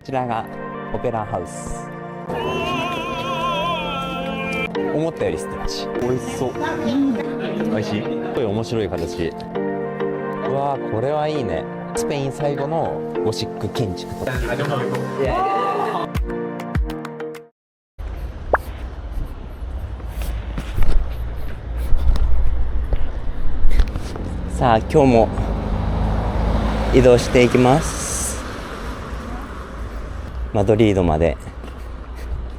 ちらがオペラハウス。思ったよりステッチ美味しそう。美味しい。すごい面白い形。うわー、これはいいね。スペイン最後のゴシック建築と。さあ今日も移動していきます。マドリードまで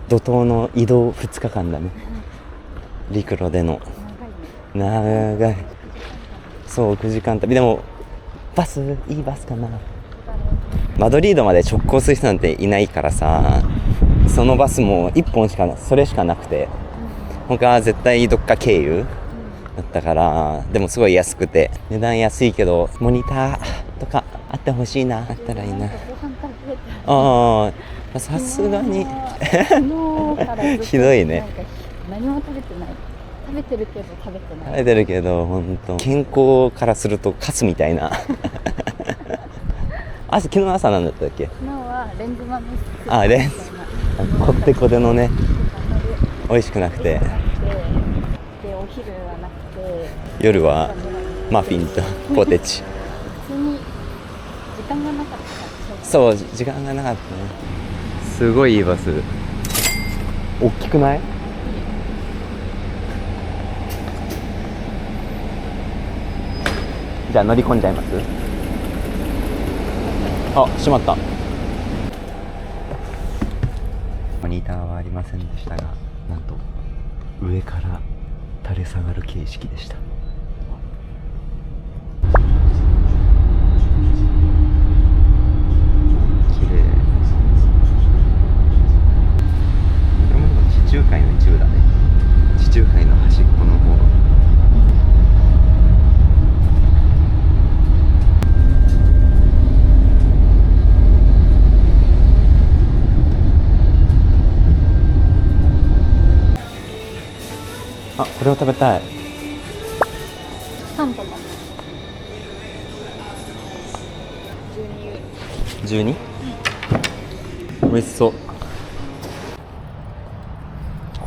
怒涛の移動2日間だね。陸路での長い、そう9時間旅。でもバス、いいバスかな。マドリードまで直行する人なんていないからさ、そのバスも1本しかそれしかなくて、他は絶対どっか経由だったから。でもすごい安くて、値段安いけどモニターとかあってほしいな。あったらいいな。ああ、さすがにひどいね。何も食べてない。食べてるけど食べてない。食べてるけど本当健康からするとカスみたいな。昨日朝なんだったっけ。昨日はレンズ豆。レンズこってこてのね、美味しくなくて、でお昼はなくて、夜はマフィンとポテチ。普通に時間がなかった。そう、時間がなかったね。すごいいいバス。大きくない？じゃあ乗り込んじゃいます。閉まった。モニターはありませんでしたが、なんと上から垂れ下がる形式でした。綺麗。これも地中海の一部だね。地中海の端っこの方。これを食べたい。3本だ。12？美味しそう。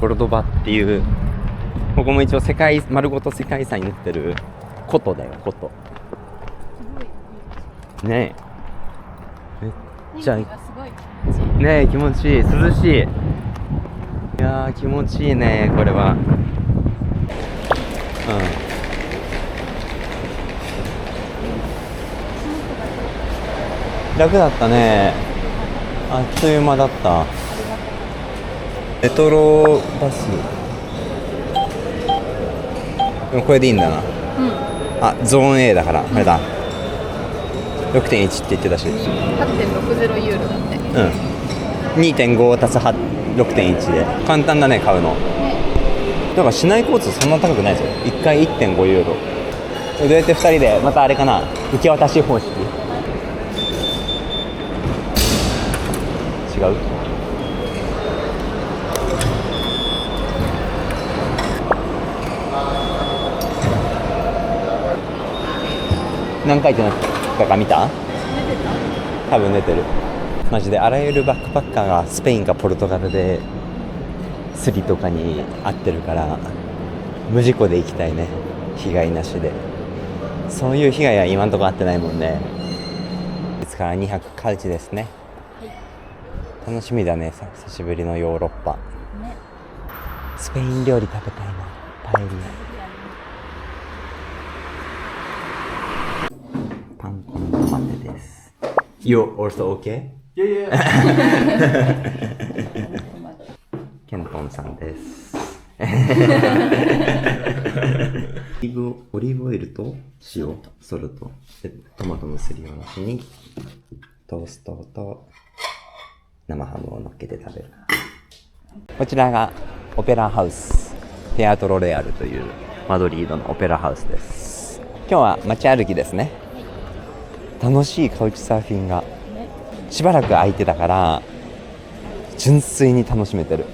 コルドバっていう、ここも一応丸ごと世界遺産になってる古都だよ、古都。ねえ、めっちゃいい。ねえ、気持ちいい。涼しい。いやー気持ちいいね、これは。楽だったね。あっという間だった。レトロバス。でもこれでいいんだな。ゾーン A だから、あれだ。6.1 って言ってたし。8.60 ユーロだって。2.5 足す 6.1 で簡単だね、買うの。だから市内交通そんな高くないぞ。1回 1.5 ユーロ。どうやって2人でまたあれかな、受け渡し方式。違う？何回ってなったか見た？多分出てる。マジであらゆるバックパッカーがスペインかポルトガルでスリとかに合ってるから、無事故で行きたいね。被害なしで。そういう被害は今んとこ合ってないもんね。ですから2泊カウチですね。楽しみだね。久しぶりのヨーロッパ、スペイン料理食べたいな。パエリア。パンコのトマテです。You also okay? Yeah. ケントンさんです。オリーブオイルと塩、ソルトでトマトのすりおろしにトーストと生ハムを乗っけて食べる。こちらがオペラハウス、テアトロレアルというマドリードのオペラハウスです。今日は街歩きですね。楽しいカウチサーフィンがしばらく空いてたから純粋に楽しめてる。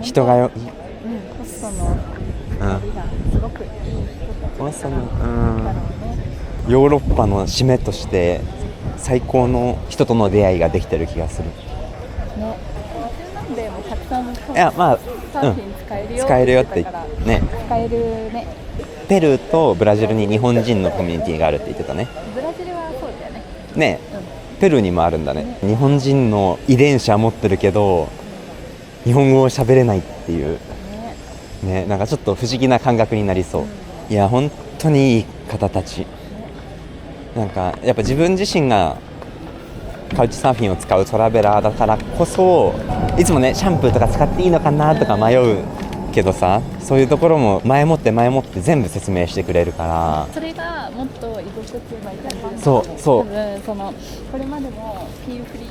人がよ、ホストの2人がすごくいい人たちだからだろうね。ヨーロッパの締めとして最高の人との出会いができてる気がする。ね、中南米もたくさんいやまあサーフィン使えるよ使えるよって言ってたからね。使えるね。ペルーとブラジルに日本人のコミュニティがあるって言ってたね。ブラジルはそうだよね。ね、ペルーにもあるんだね。日本人の遺伝子は持ってるけど日本語を喋れないっていうね、なんかちょっと不思議な感覚になりそう。いや本当にいい方たち。なんかやっぱ自分自身がカウチサーフィンを使うトラベラーだからこそ、いつもねシャンプーとか使っていいのかなとか迷うけどさ、そういうところも前もって全部説明してくれるから。それがもっと居心地がいいかな。そうそう、多分そのこれまでもフィールフリ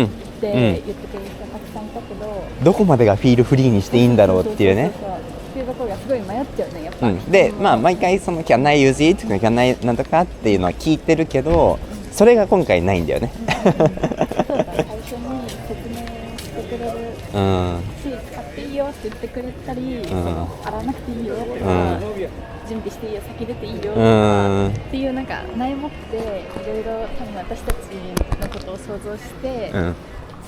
ーって言ってくれる人たくさんいたけど、どこまでがフィールフリーにしていいんだろうっていうね。そうっていうところがすごい迷っちゃうね、やっぱ。で、まあ毎回その Can I use it? Can I なんとかっていうのは聞いてるけど、それが今回ないんだよね。そうだ、最初に説明してくれるし、使っていいよって言ってくれたり、洗わなくていいよとか、準備していいよ、先出ていいよとかっていう、なんか前もっていろいろ多分私たちのことを想像して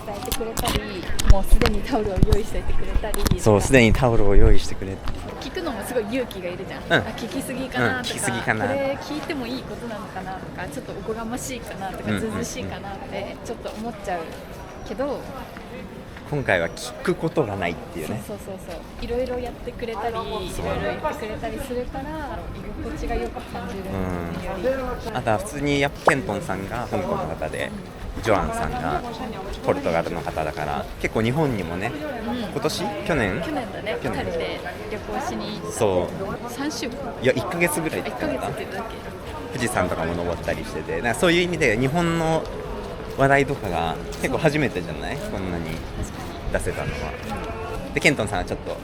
伝えてくれたり、もうすでにタオルを用意しておいてくれたり。そう、すでにタオルを用意してくれて、聞くのもすごい勇気がいるじゃん。聞きすぎかなとか、聞きすぎかな、これ聞いてもいいことなのかなとか、ちょっとおこがましいかなとか、ずうずうしいかなってちょっと思っちゃうけど、今回は聞くことがないっていうね。そういろいろやってくれたり、いろいろ言ってくれたりするから居心地が良く感じるっていうより、あとは普通にやっぱケントンさんが香港の方で、ジョアンさんがポルトガルの方だから、結構日本にもね、今年去年だね、2人で旅行しに。そう3週間、いや1ヶ月ぐらい1ヶ月って言ったっ富士山とかも登ったりしてて、なんかそういう意味で日本の話題とかが結構初めてじゃない、こんなに出せたのは。でケントンさんはちょっと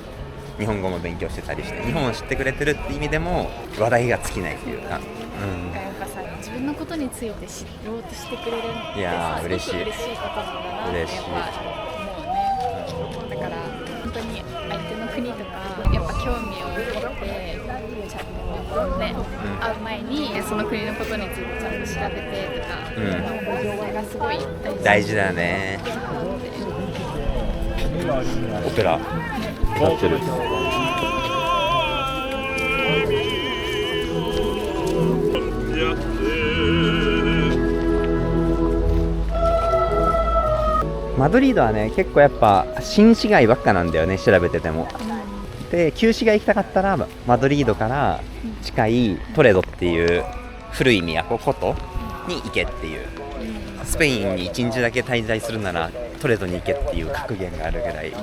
日本語も勉強してたりして、日本を知ってくれてるって意味でも話題が尽きないというか、やっぱさ、自分のことについて知ろうとしてくれるっていやー嬉しいすごく嬉しいことなんだなって嬉しいやっぱ思うね。だから本当に相手の国とかやっぱ興味を持ってちゃんとね、会う前にその国のことについてちゃんと調べてとか、それがすごい大事だよね。オペラなってる。マドリードはね、結構やっぱ新市街ばっかなんだよね、調べてても。で、旧市街行きたかったらマドリードから近いトレドっていう古い都、古都に行けっていう。スペインに1日だけ滞在するならトレドに行けっていう格言があるぐらい。で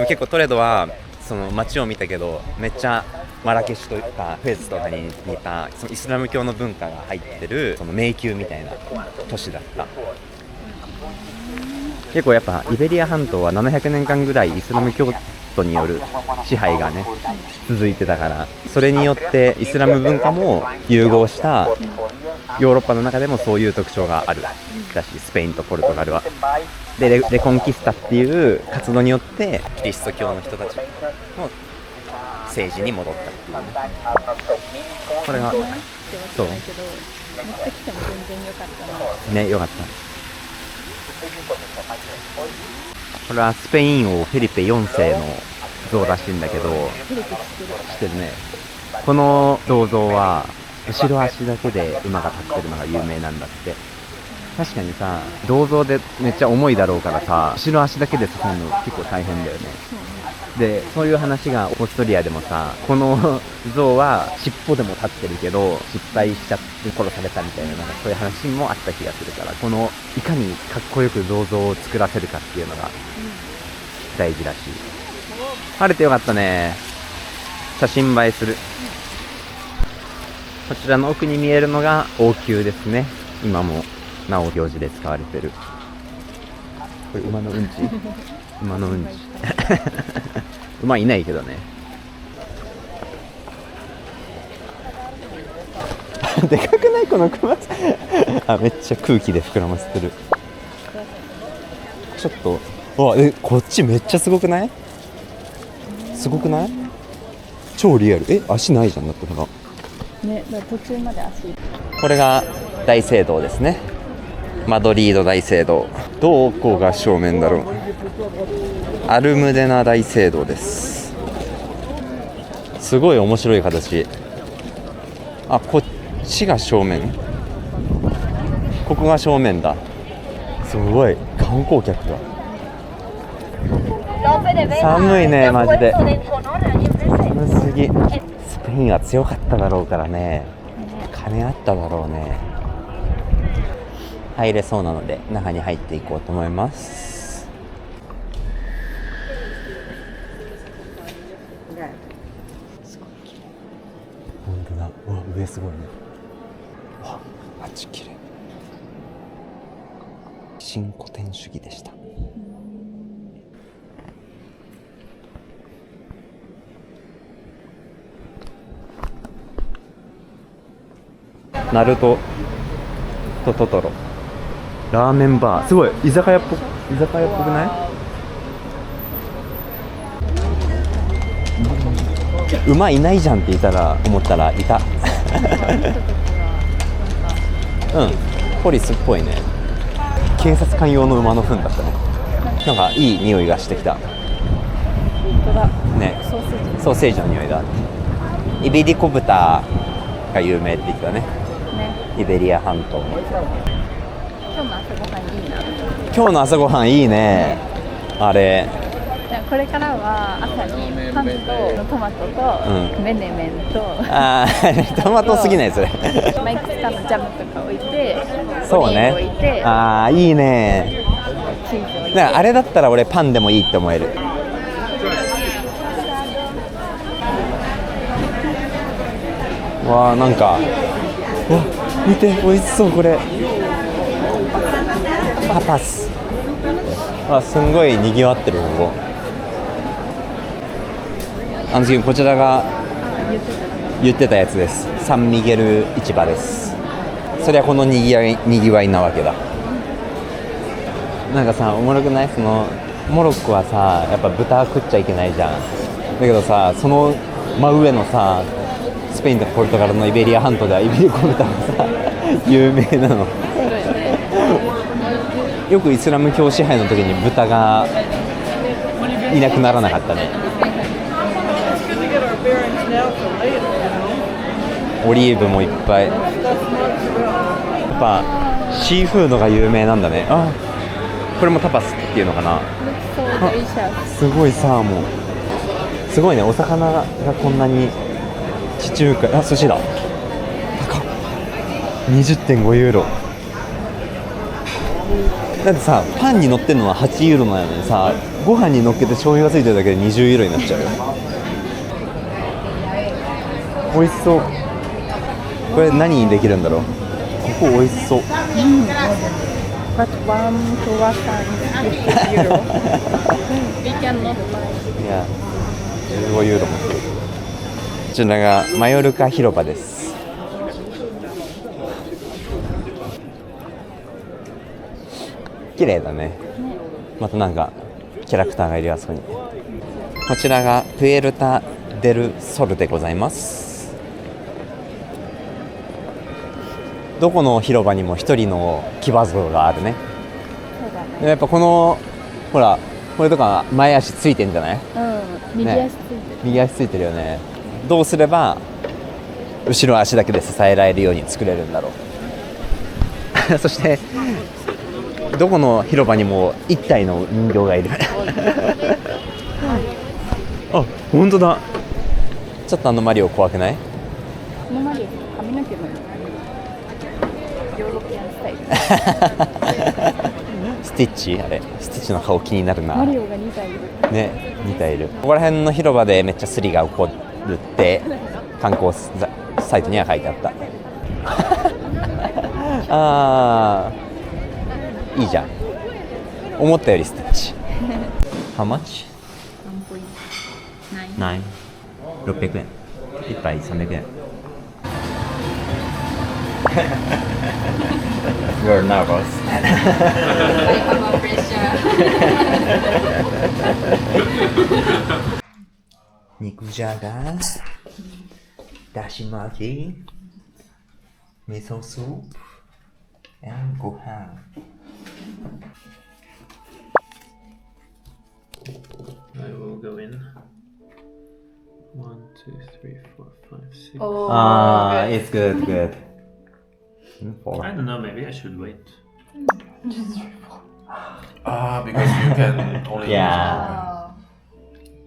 も結構トレドはその街を見たけど、めっちゃマラケシュとかフェズとかに似たそのイスラム教の文化が入ってるその迷宮みたいな都市だった。結構やっぱイベリア半島は700年間ぐらいイスラム教徒による支配がね続いてたから、それによってイスラム文化も融合したヨーロッパの中でもそういう特徴があるだし、スペインとポルトガルはでレコンキスタっていう活動によってキリスト教の人たちの政治に戻ったっていうね。これがそう持ってきても全然良かったね、良かった。これはスペイン王フェリペ4世の像らしいんだけど、知ってるね。この銅像は後ろ足だけで馬が立ってるのが有名なんだって。確かにさ、銅像でめっちゃ重いだろうからさ、後ろ足だけで支えるの結構大変だよね。で、そういう話がオーストリアでもさ、この像は尻尾でも立ってるけど失敗しちゃって殺されたみたいな、なんかそういう話もあった気がするから、このいかにかっこよく銅像を作らせるかっていうのが大事らしい。晴れてよかったね。写真映えする。こちらの奥に見えるのが王宮ですね。今もなお行事で使われてる。これ馬のうんち馬のうんち馬いないけどねでかくないこの熊あ、めっちゃ空気で膨らませてる。ちょっとこっちめっちゃすごくない？すごくない？超リアル。足ないじゃん。だってほらね、だから途中まで足。これが大聖堂ですね。マドリード大聖堂。どこが正面だろう。アルムデナ大聖堂です。すごい面白い形。あ、こっちが正面。ここが正面だ。すごい観光客が。寒いねマジで。寒すぎ。スペインは強かっただろうからね。金あっただろうね。入れそうなので中に入っていこうと思います。本当だ。うわ、上すごいね。わ、あっち綺麗。新古典主義でした。ナルトとトトロ。ラーメンバー。すごい居酒屋っぽくない？馬いないじゃんって思ったらいた。うん、ポリスっぽいね。警察官用の馬の糞だったね。なんかいい匂いがしてきた。本当だね。ソーセージの匂いだ。イベリコ豚が有名って言ってたね。イベリア半島。今日の朝ごはんいいね。あれ。これからは朝にパンとトマトとメネメンと、トマトすぎないそれ。マイクスカのジャムとか置いて、そうね。オリーブ置いて、いいね。だからあれだったら俺パンでもいいって思える。わあ、なんか、わ、見て美味しそうこれ。パパス。すんごい賑わってるここ。次こちらが言ってたやつです。サンミゲル市場です。それはこのにぎわいなわけだ。なんかさ、おもろくない？そのモロッコはさ、やっぱ豚食っちゃいけないじゃん。だけどさ、その真上のさ、スペインとかポルトガルのイベリア半島ではイベリコ豚がさ有名なの。よくイスラム教支配の時に豚がいなくならなかったね。オリーブもいっぱい。やっぱシーフードが有名なんだね。これもタパスっていうのかな。すごいサーモン。すごいね、お魚がこんなに。地中海、寿司だ。高っ。20.5 ユーロ。だってさ、パンに乗ってるのは8ユーロなのにさ、ご飯に乗っけて醤油がついてるだけで20ユーロになっちゃうよ。美味しそう。これ何にできるんだろう。ここ美味しそう。But one croissant is 50 euro. We cannot buy. いや、15ユーロもする。こちらがマヨルカ広場です。綺麗だね。またなんかキャラクターがいるあそこに。こちらがプエルタ・デル・ソルでございます。どこの広場にも一人の騎馬像があるね。そうだね。やっぱこのほら、これとか前足ついてんじゃない？右足ついてる。右足ついてるよね。どうすれば後ろ足だけで支えられるように作れるんだろう。そしてどこの広場にも一体の人形がいる。あ、本当だ。ちょっとマリオ怖くない？マリオ髪の毛のヨーロピアンスタイル。スティッチ、あれスティッチの顔気になるな。マリオが2体いるね、2体いる。ここら辺の広場でめっちゃスリが起こるって観光サイトには書いてあった。いいじゃん。思ったよりスティッチ。How much? 9。600円。1杯300円。You're nervous. I 肉じゃが、だし巻き、味噌スープ、and ご飯。I will go in. 1, 2, 3, 4, 5, 6. Oh, It's good, good. I 4. don't know, maybe I should wait. Because you can only Yeah.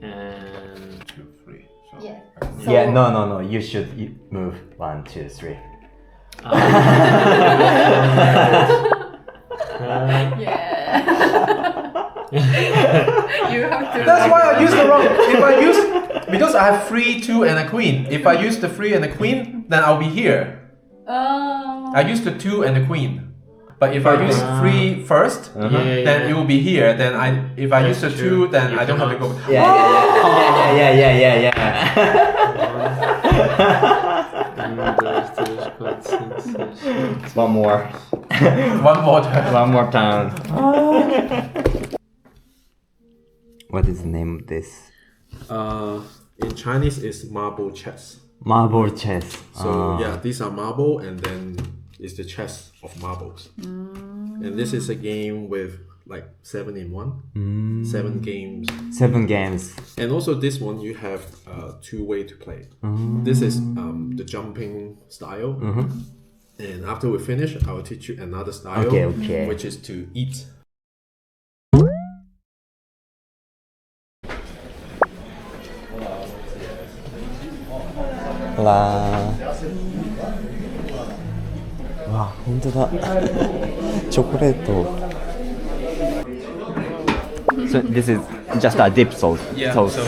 And 2, 3. So Yeah. Yeah, no. You should move 1, 2, 3. Yeah. You have to. that's why I use the wrong. Because I have 3, 2, and a queen. If I use the 3 and the queen, then I'll be here. I use the 2 and the queen. But if I use 3 first, then it will be here. Then if I use the 2, then I don't have to go. Yeah. One more. One more time. One more time. What is the name of this? In Chinese, it's marble chess. Marble chess. So yeah, these are marble, and then it's the chess of marbles. And this is a game with like 7 in 1, 7 games. 7 games. And also this one you have 2 way to play. This is the jumping style. And after we finish, I will teach you another style, Okay. which is to eat.わあ、本当だ。チョコレート。So this is just a dip sauce. Yeah, sauce. so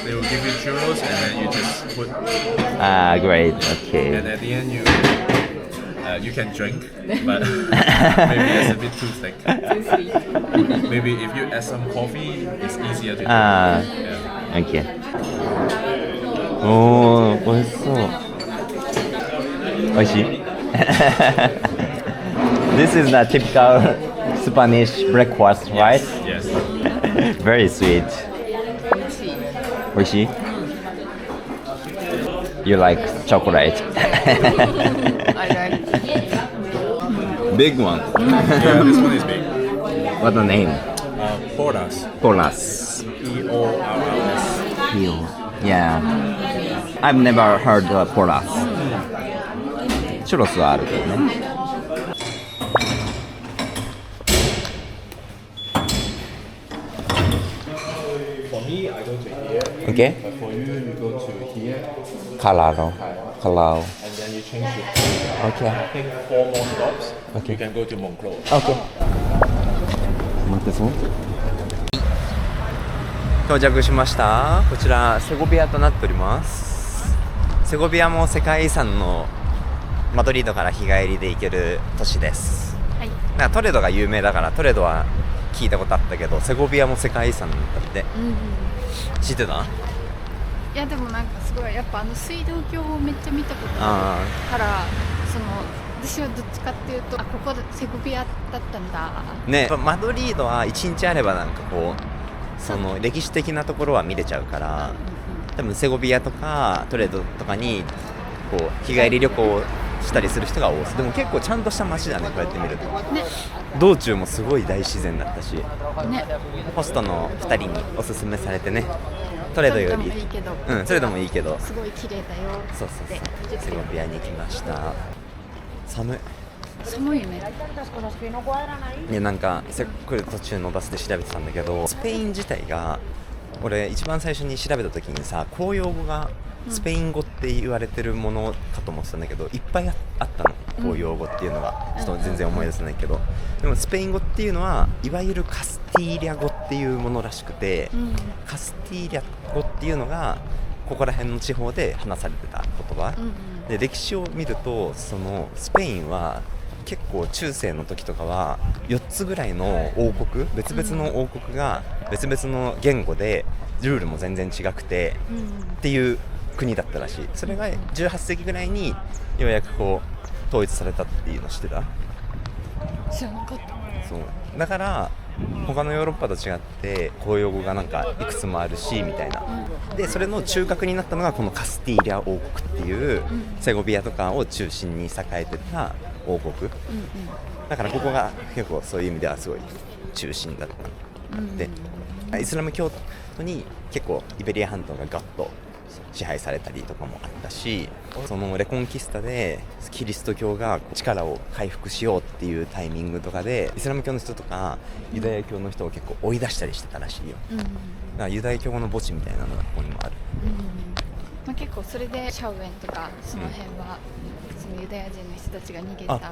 they will give you churros, and then you just put. Great. Okay. And at the end, you can drink, but maybe it's a bit too thick. Too sweet. Maybe if you add some coffee, it's easier to drink. Yeah. Okay. おー、美味しそう。美味しいThis is the typical Spanish breakfast, right? Yes. Very sweet. 美味しい You like chocolate? I like. Big one. Yeah, this one is big. What the name? Porras. Polas. Porras. Yeah. I've never heard Polas. チュロスはあるけどね。For me, I go to here. Okay? But for you, you go to here, Calao. Calao. and then you change it. Okay. I think 4 more stops. Okay. You can go to Moncloa. Okay. 待ってそう到着しました。こちらセゴビアとなっております。セゴビアも世界遺産のマドリードから日帰りで行ける都市です。はい。なんかトレドが有名だからトレドは聞いたことあったけど、セゴビアも世界遺産だって。知ってた？いやでもなんかすごいやっぱ水道橋をめっちゃ見たことああるから私はどっちかっていうとここでセゴビアだったんだ。ね、マドリードは1日あればなんかこうその歴史的なところは見れちゃうから、多分セゴビアとかトレドとかにこう日帰り旅行したりする人が多い。でも結構ちゃんとした街だね、こうやって見ると。ね。道中もすごい大自然だったし、ね。ホストの2人におすすめされてね、トレドよりトレドもいいけどトレドもいいけど、すごい綺麗だよそうってセゴビアに行きました。寒い。寒いよね。いやなんか来る途中のバスで調べてたんだけど、スペイン自体が俺一番最初に調べた時にさ、公用語がスペイン語って言われてるものかと思ってたんだけど、いっぱいあったの、公用語っていうのが。ちょっと全然思い出せないけど、でもスペイン語っていうのはいわゆるカスティーリャ語っていうものらしくて、カスティーリャ語っていうのがここら辺の地方で話されてた言葉、で歴史を見るとそのスペインは結構中世の時とかは4つぐらいの王国、別々の王国が別々の言語でルールも全然違くて、っていう国だったらしい。それが18世紀ぐらいにようやくこう統一されたっていうの知ってた？知らなかった。そうだから他のヨーロッパと違って公用語がなんかいくつもあるしみたいな、でそれの中核になったのがこのカスティーリャ王国っていう、セゴビアとかを中心に栄えてた王王国、だからここが結構そういう意味ではすごい中心だったで、イスラム教徒に結構イベリア半島がガッと支配されたりとかもあったし、そのレコンキスタでキリスト教が力を回復しようっていうタイミングとかでイスラム教の人とかユダヤ教の人を結構追い出したりしてたらしいよ、だからユダヤ教の墓地みたいなのがここにもある、まあ、結構それでシャウエンとかその辺は、そのユダヤ人の人たちが逃げた場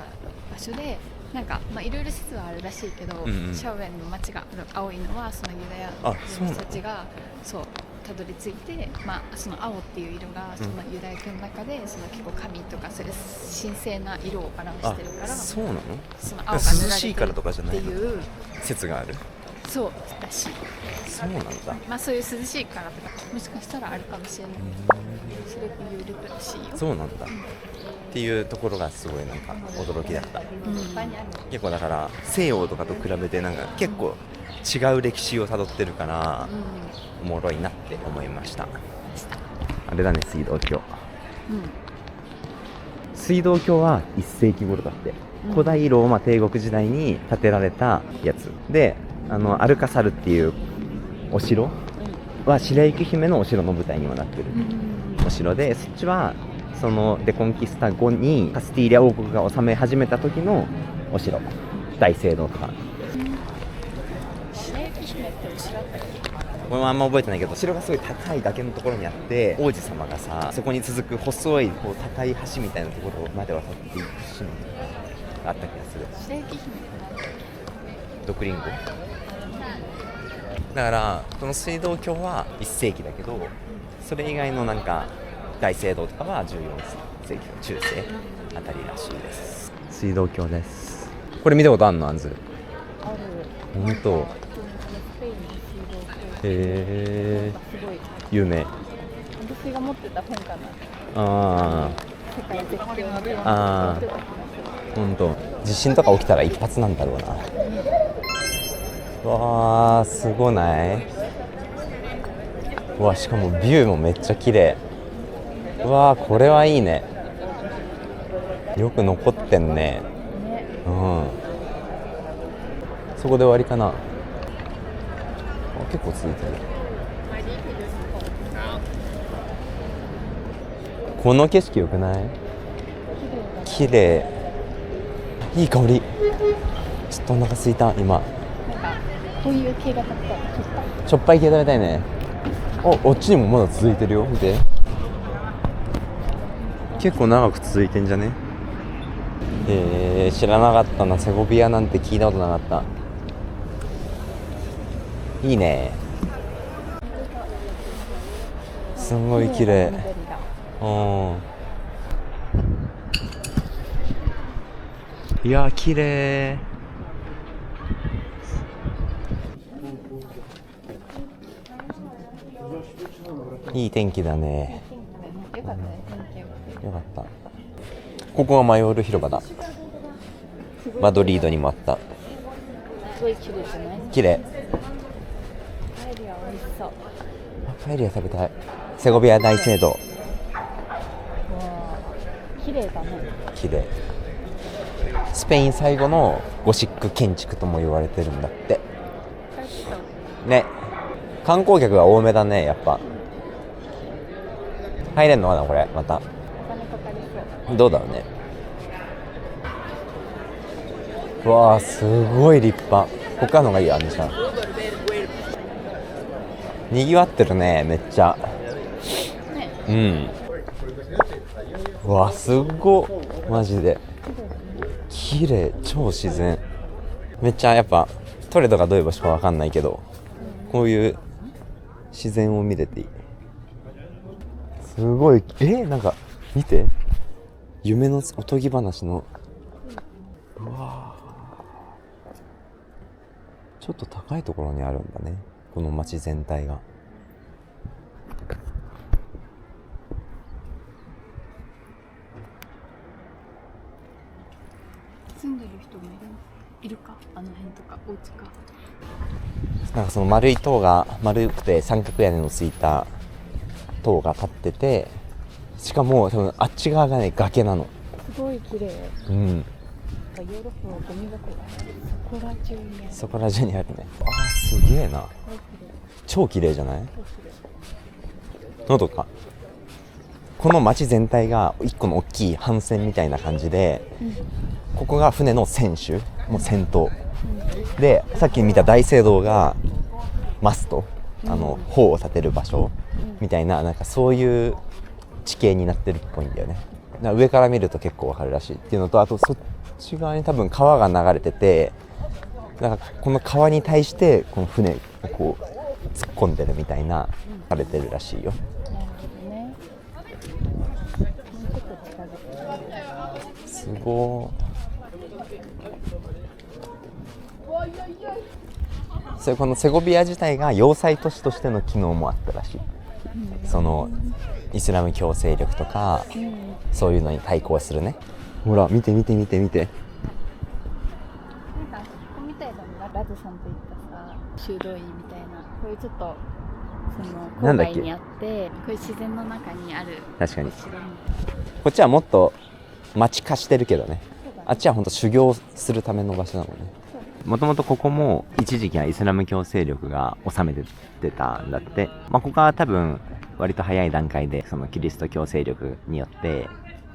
所で、なんかまあいろいろ説はあるらしいけど、シャウエンの町が青いのはそのユダヤ人の人たちがそうたどり着いて、まあ、その青っていう色がそのユダヤ教の中でその結構神とかそれ神聖な色を表してるから、そうなの？その青が涼しいからとかじゃないの？っていう説がある。そうらしい。そうなんだ。まあそういう涼しいからとかもしかしたらあるかもしれない。それって有力らしいよ。そうなんだ、っていうところがすごいなんか驚きだった、結構だから西洋とかと比べてなんか結構違う歴史をたどってるから、おもろいなって思いました。あれだね、水道橋、水道橋は1世紀頃だって、古代ローマ帝国時代に建てられたやつで、アルカサルっていうお城は白雪姫のお城の舞台にもなってるお城で、そっちはそのデコンキスタ後にカスティーリャ王国が治め始めた時のお城、大聖堂とか。白雪姫ってお城だったっけ？俺もあんま覚えてないけど、城がすごい高い崖のところにあって、王子様がさ、そこに続く細いこう高い橋みたいなところまで渡っていくシーンがあった気がする。白雪姫って何だっけ？毒リンゴだから、この水道橋は1世紀だけど、それ以外のなんか大聖堂とかは14世紀の中世あたりらしいです。水道橋です。これ見たことあんの？あんずある。本当？スペインの水道橋。へすごい有名。私が持ってた本かな。あ世界絶景の本あ持ってた気がする。本当。地震とか起きたら一発なんだろうな。わー、すごない？うわ、しかもビューもめっちゃ綺麗。うわー、これはいいね。よく残ってんね。うん。そこで終わりかな。あ、結構続いてる。この景色よくない？綺麗。いい香り。ちょっとお腹空いた今。なんかこういう系が食べたい。しょっぱい系食べたいね。おっちにもまだ続いてるよ。見て。結構長く続いてんじゃね？知らなかったな。セゴビアなんて聞いたことなかった。いいね。すんごい綺麗。いや、綺麗。いい天気だね。よかったね、天気良くて。よかった。ここがマヨール広場だ。マドリードにもあった。すごい綺麗じゃない？綺麗。パエリア美味しそう。パエリア食べたい。セゴビア大聖堂。綺麗だね。綺麗。スペイン最後のゴシック建築とも言われてるんだってね。観光客が多めだね、やっぱ。入れんのかなこれ。またお金かかりそう。どうだろうね。うわー、すごい立派。こっからのがいいよ、アンジちゃん。にぎわってるね、めっちゃ。うん。うわ、すっごマジで綺麗。超自然。めっちゃやっぱトレドがどういう場所かわかんないけど、こういう自然を見れていい。すごい。なんか見て、夢のおとぎ話の。うわ、ちょっと高いところにあるんだね、この街全体が。住んでる人もいるか、あの辺とかお家か。なんかその丸い塔が、丸くて三角屋根のついた塔が立ってて、しかも多分あっち側がね崖なの。すごい綺麗。うん。ヨーロッパはゴミ箱がそこら中にある。そこら中にあるね。あーすげえな。超綺麗じゃない？のどか。この街全体が一個の大きい帆船みたいな感じで、ここが船の船首、もう先頭、でさっき見た大聖堂がマスト、砲を立てる場所みたいな、なんかそういう地形になってるっぽいんだよね。だから上から見ると結構わかるらしいっていうのと、あとそっち側に多分川が流れてて、だからこの川に対してこの船をこう突っ込んでるみたいなされてるらしいよ。すごい。それこのセゴビア自体が要塞都市としての機能もあったらしい。そのイスラム教勢力とか、そういうのに対抗するね。ほら見て見て見て見て。なんかここみたいだな、ラズさんと言ったさ修道院みたいな、こういうちょっとその郊外にあって、こういう自然の中にある。確かに。こっちはもっと町化してるけどね。あっちは本当修行するための場所なのね。もともとここも一時期はイスラム教勢力が治めてたんだって。ここは多分割と早い段階でそのキリスト教勢力によって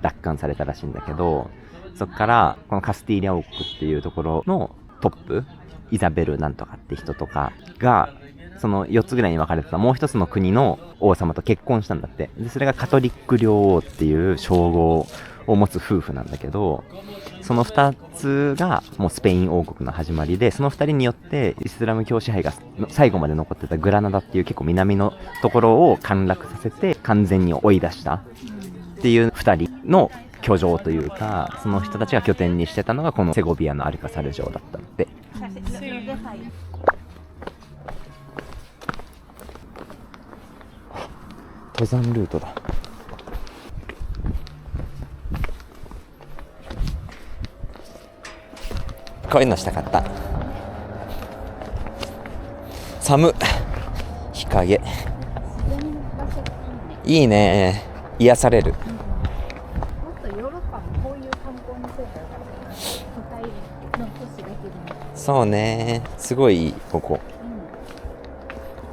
奪還されたらしいんだけど、そこからこのカスティーリャ王国っていうところのトップ、イザベルなんとかって人とかがその4つぐらいに分かれてたもう一つの国の王様と結婚したんだって。でそれがカトリック領王っていう称号を持つ夫婦なんだけど、その2つがもうスペイン王国の始まりで、その2人によってイスラム教支配が最後まで残ってたグラナダっていう結構南のところを陥落させて完全に追い出したっていう2人の居城というか、その人たちが拠点にしてたのがこのセゴビアのアルカサル城だったので。登山ルートだ。こういうのしたかった。寒っ、日陰いいね。癒される。もっとヨーロッパもこういう観光にすればよかったな。都会の都市だけでも。そうね、すごいいいここ、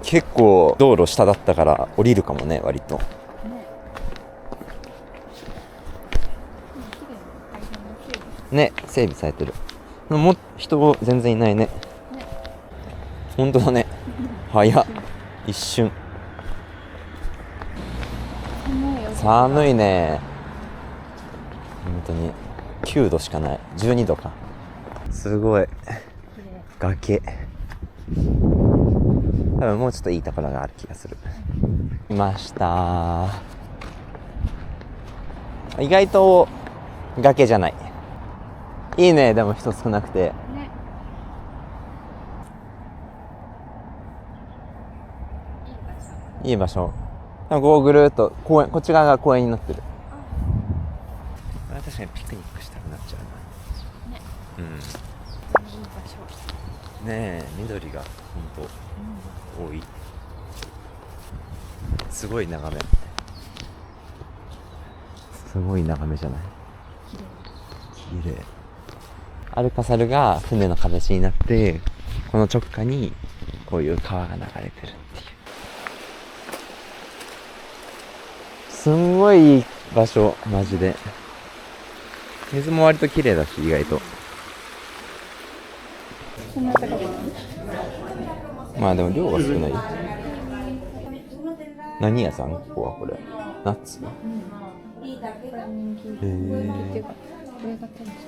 結構道路下だったから降りるかもね、割とね。整備されてる。もう人全然いないね。本当だね。早っ、一瞬。寒いね。本当に9度しかない。12度か。すごい。崖。多分もうちょっといいところがある気がする。いました。意外と崖じゃない。いいね。でも人少なくて。いい場所。ここぐるっと公園、こっち側が公園になってる。確かにピクニックしたくなっちゃうな。ね。うん。ねえ、緑が本当多い。すごい眺め。すごい眺めじゃない。綺麗。アルカサルが船の形になって、この直下にこういう川が流れてるっていう。すんごいいい場所、マジで。水も割と綺麗だし、意外と。まあでも量は少ない。何屋さん？ここはこれ。ナッツ？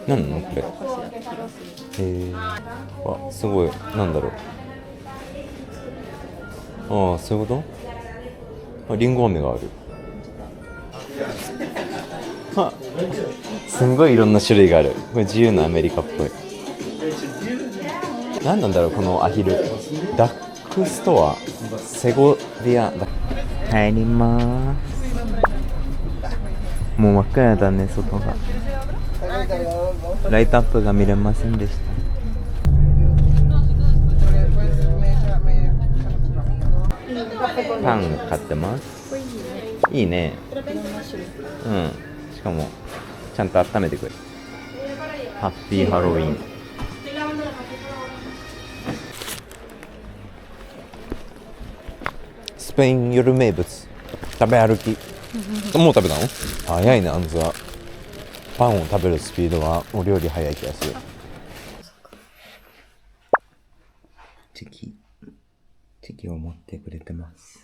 何なのこれ。あ、すごい。なんだろう。ああ、そういうこと？あ、リンゴ飴がある。すんごいいろんな種類がある。これ自由なアメリカっぽい。何なんだろうこのアヒル。ダックストアセゴビア。帰りまーす。もう真っ暗だね、外が。ライトアップが見れませんでした。パン買ってます。いいね。うん。しかもちゃんと温めてくれる。ハッピーハロウィン。スペイン夜名物食べ歩き。もう食べたの？早いね、あんずは。パンを食べるスピードはお料理早い気がする。チキを持ってくれてます。